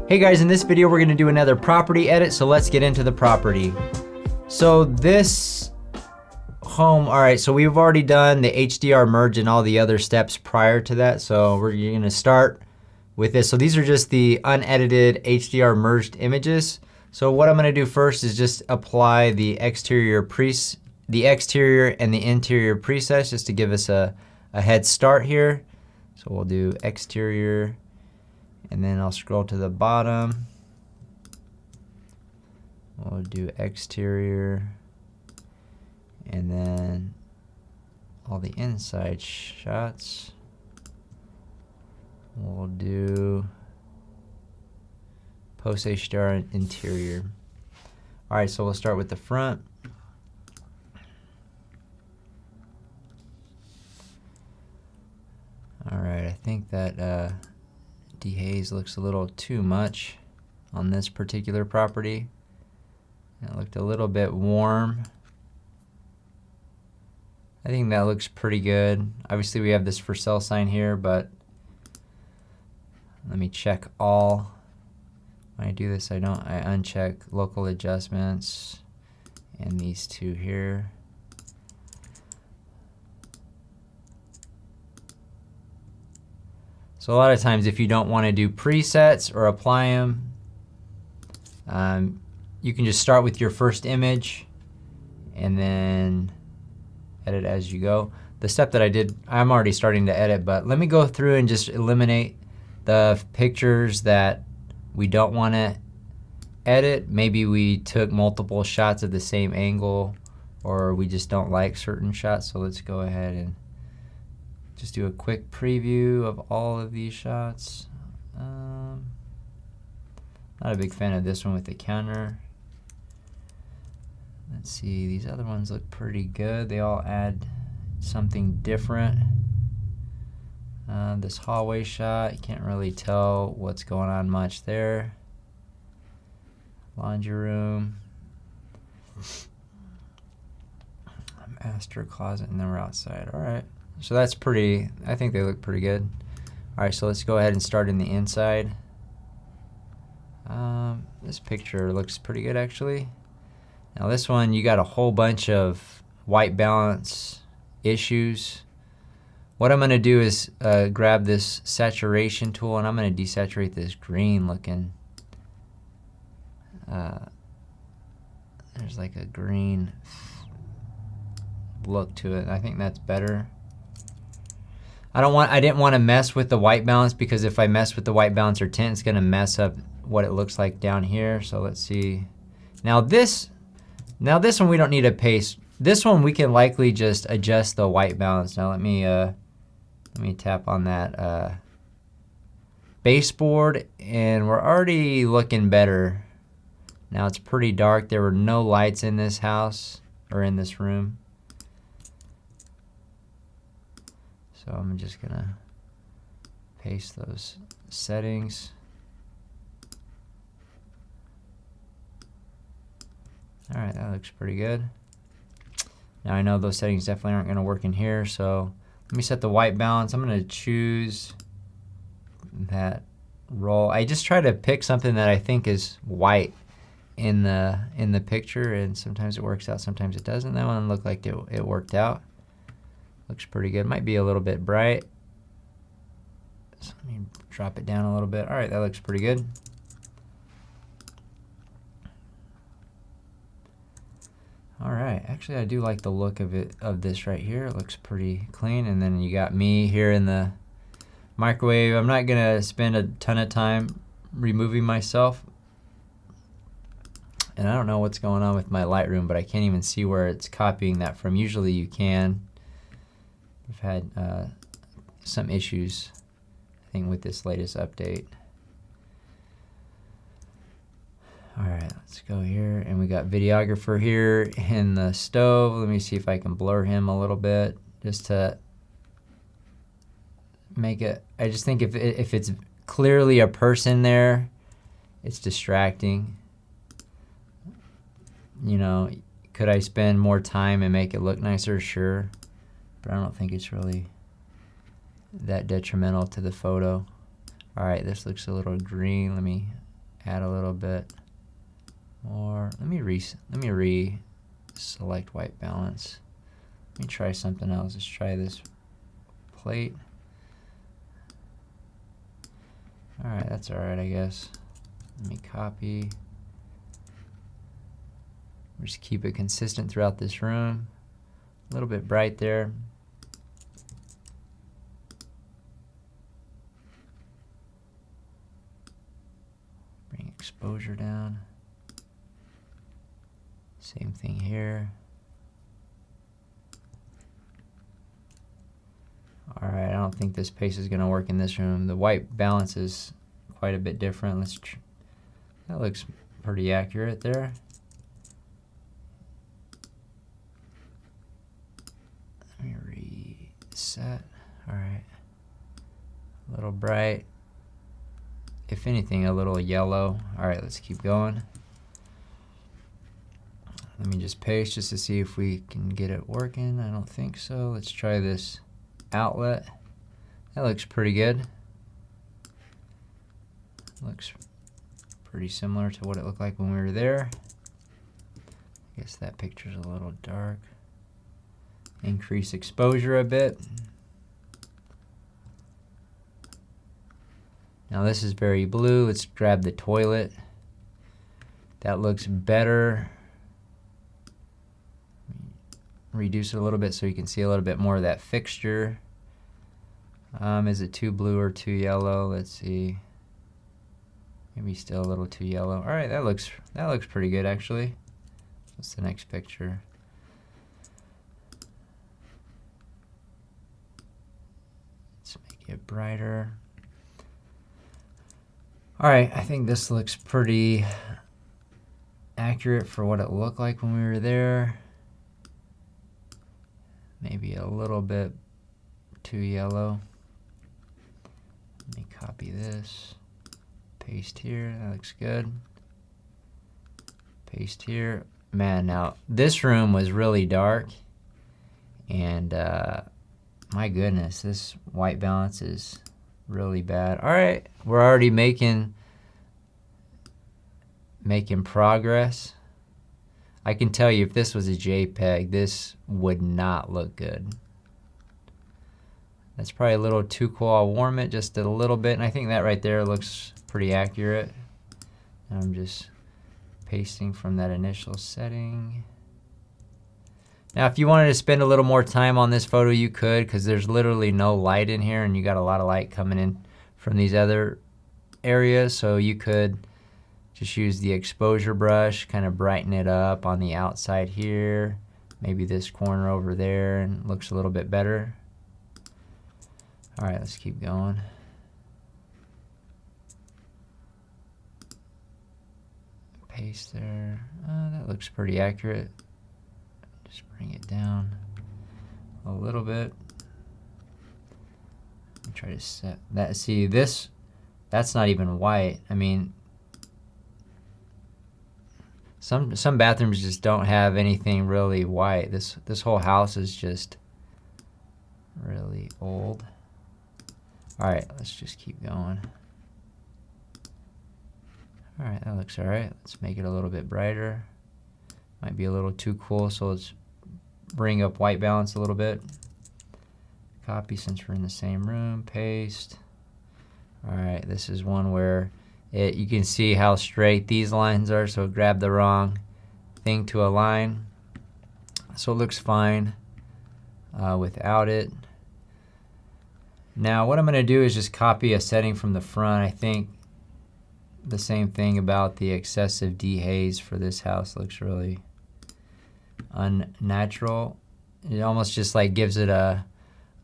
Hey guys, in this video we're going to do another property edit, so let's get into the property. So this home, alright, so we've already done the HDR merge and all the other steps prior to that, so we're going to start with this. So these are just the unedited HDR merged images. So what I'm going to do first is just apply the exterior and the interior presets just to give us a head start here. So we'll do exterior, and then I'll scroll to the bottom. We'll do exterior, and then all the inside shots. We'll do post HDR interior. All right, so we'll start with the front. All right, I think that dehaze looks a little too much on this particular property. It looked a little bit warm. I think that looks pretty good. Obviously we have this for sale sign here, but let me check all. When I do this, I uncheck local adjustments and these two here. So a lot of times if you don't want to do presets or apply them, you can just start with your first image and then edit as you go. The step that I did, I'm already starting to edit, but let me go through and just eliminate the pictures that we don't want to edit. Maybe we took multiple shots of the same angle, or we just don't like certain shots. So let's go ahead and just do a quick preview of all of these shots. Not a big fan of this one with the counter. Let's see, these other ones look pretty good. They all add something different. This hallway shot, you can't really tell what's going on much there. Laundry room. Master closet, and then we're outside. All right. So that's pretty, I think they look pretty good. All right, so let's go ahead and start in the inside. This picture looks pretty good actually. Now this one, you got a whole bunch of white balance issues. What I'm gonna do is grab this saturation tool and I'm gonna desaturate this green looking. There's like a green look to it. I think that's better. I didn't want to mess with the white balance, because if I mess with the white balance or tint, it's gonna mess up what it looks like down here. So let's see. Now this one we don't need a paste. This one we can likely just adjust the white balance. Now let me tap on that baseboard, and we're already looking better. Now it's pretty dark. There were no lights in this house or in this room. So I'm just gonna paste those settings. All right, that looks pretty good. Now I know those settings definitely aren't gonna work in here, so let me set the white balance. I'm gonna choose that roll. I just try to pick something that I think is white in the picture, and sometimes it works out, sometimes it doesn't. That one looked like it worked out. Looks pretty good. Might be a little bit bright. So let me drop it down a little bit. All right, that looks pretty good. All right, actually I do like the look of this right here. It looks pretty clean. And then you got me here in the microwave. I'm not gonna spend a ton of time removing myself. And I don't know what's going on with my Lightroom, but I can't even see where it's copying that from. Usually you can. I've had some issues, I think, with this latest update. All right, let's go here, and we got videographer here in the stove. Let me see if I can blur him a little bit, just to make it. I just think if it's clearly a person there, it's distracting. You know, could I spend more time and make it look nicer? Sure. But I don't think it's really that detrimental to the photo. All right, this looks a little green. Let me add a little bit more. Let me select white balance. Let me try something else. Let's try this plate. All right, that's all right, I guess. Let me copy. Just keep it consistent throughout this room. A little bit bright there. Bring exposure down. Same thing here. All right, I don't think this paste is gonna work in this room. The white balance is quite a bit different. That looks pretty accurate there. Let me reset. All right, a little bright. If anything, a little yellow. All right, let's keep going. Let me just paste just to see if we can get it working. I don't think so. Let's try this outlet. That looks pretty good. Looks pretty similar to what it looked like when we were there. I guess that picture's a little dark. Increase exposure a bit. Now this is very blue. Let's grab the toilet. That looks better. Reduce it a little bit so you can see a little bit more of that fixture. Is it too blue or too yellow? Let's see. Maybe still a little too yellow. All right, that looks pretty good actually. What's the next picture? Let's make it brighter. All right, I think this looks pretty accurate for what it looked like when we were there. Maybe a little bit too yellow. Let me copy this. Paste here, that looks good. Paste here. Man, now this room was really dark, and my goodness, this white balance is really bad. All right, we're already making progress. I can tell you if this was a JPEG, this would not look good. That's probably a little too cool. I'll warm it just a little bit, and I think that right there looks pretty accurate. And I'm just pasting from that initial setting. Now, if you wanted to spend a little more time on this photo, you could, because there's literally no light in here, and you got a lot of light coming in from these other areas, so you could just use the exposure brush, kind of brighten it up on the outside here, maybe this corner over there, and it looks a little bit better. All right, let's keep going. Paste there. That looks pretty accurate. Just bring it down a little bit. Let me try to set that. See this? That's not even white. I mean, some bathrooms just don't have anything really white. This whole house is just really old. All right, let's just keep going. All right, that looks all right. Let's make it a little bit brighter. Might be a little too cool, so let's bring up white balance a little bit. Copy since we're in the same room, paste. All right, this is one where you can see how straight these lines are, so grab the wrong thing to align. So it looks fine without it. Now what I'm gonna do is just copy a setting from the front. I think the same thing about the excessive dehaze for this house. Looks really unnatural. It almost just like gives it a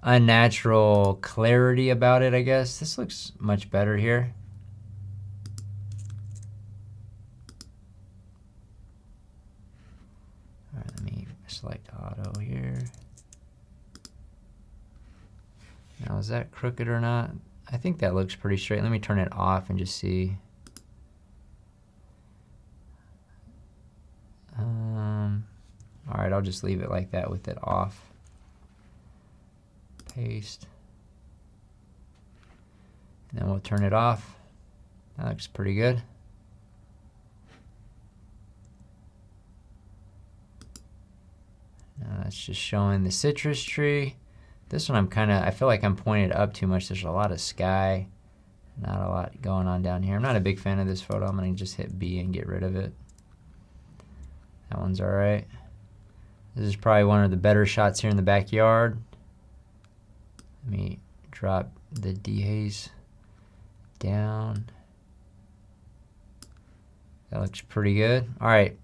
unnatural clarity about it, I guess. This looks much better here. All right, let me select auto here. Now, is that crooked or not? I think that looks pretty straight. Let me turn it off and just see. All right, I'll just leave it like that with it off. Paste. And then we'll turn it off. That looks pretty good. It's just showing the citrus tree. This one I feel like I'm pointing it up too much. There's a lot of sky, not a lot going on down here. I'm not a big fan of this photo. I'm gonna just hit B and get rid of it. That one's all right. This is probably one of the better shots here in the backyard. Let me drop the dehaze down. That looks pretty good. All right,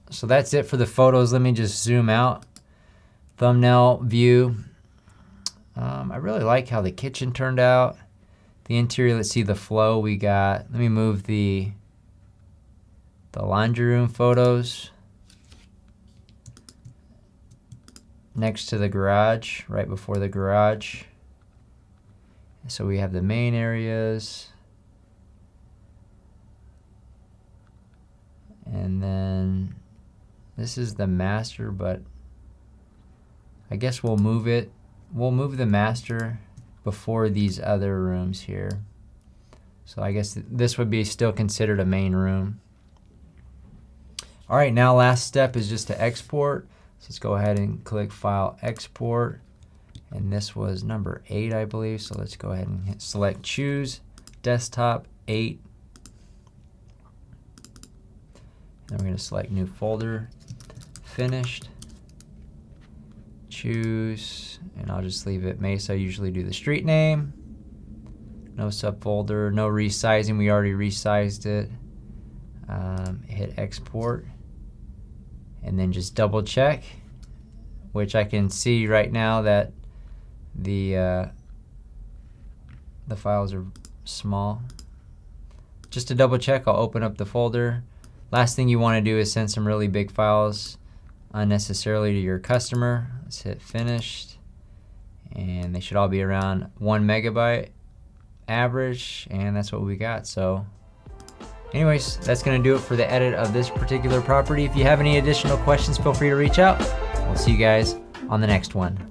so that's it for the photos. Let me just zoom out. Thumbnail view. I really like how the kitchen turned out. The interior, let's see the flow we got. Let me move the laundry room photos next to the garage, right before the garage. So we have the main areas. And then this is the master, but I guess we'll move it. We'll move the master before these other rooms here. So I guess this would be still considered a main room. All right, now last step is just to export. So let's go ahead and click File, Export. And this was number 8, I believe. So let's go ahead and select Choose, Desktop 8. Then we're going to select New Folder, Finished. Choose, and I'll just leave it Mesa. I usually do the street name. No subfolder, no resizing. We already resized it. Hit export, and then just double check, which I can see right now that the files are small. Just to double check, I'll open up the folder. Last thing you want to do is send some really big files unnecessarily to your customer. Let's hit finished, and they should all be around 1 megabyte average, and that's what we got. So anyways, that's gonna do it for the edit of this particular property. If you have any additional questions, feel free to reach out. We'll see you guys on the next one.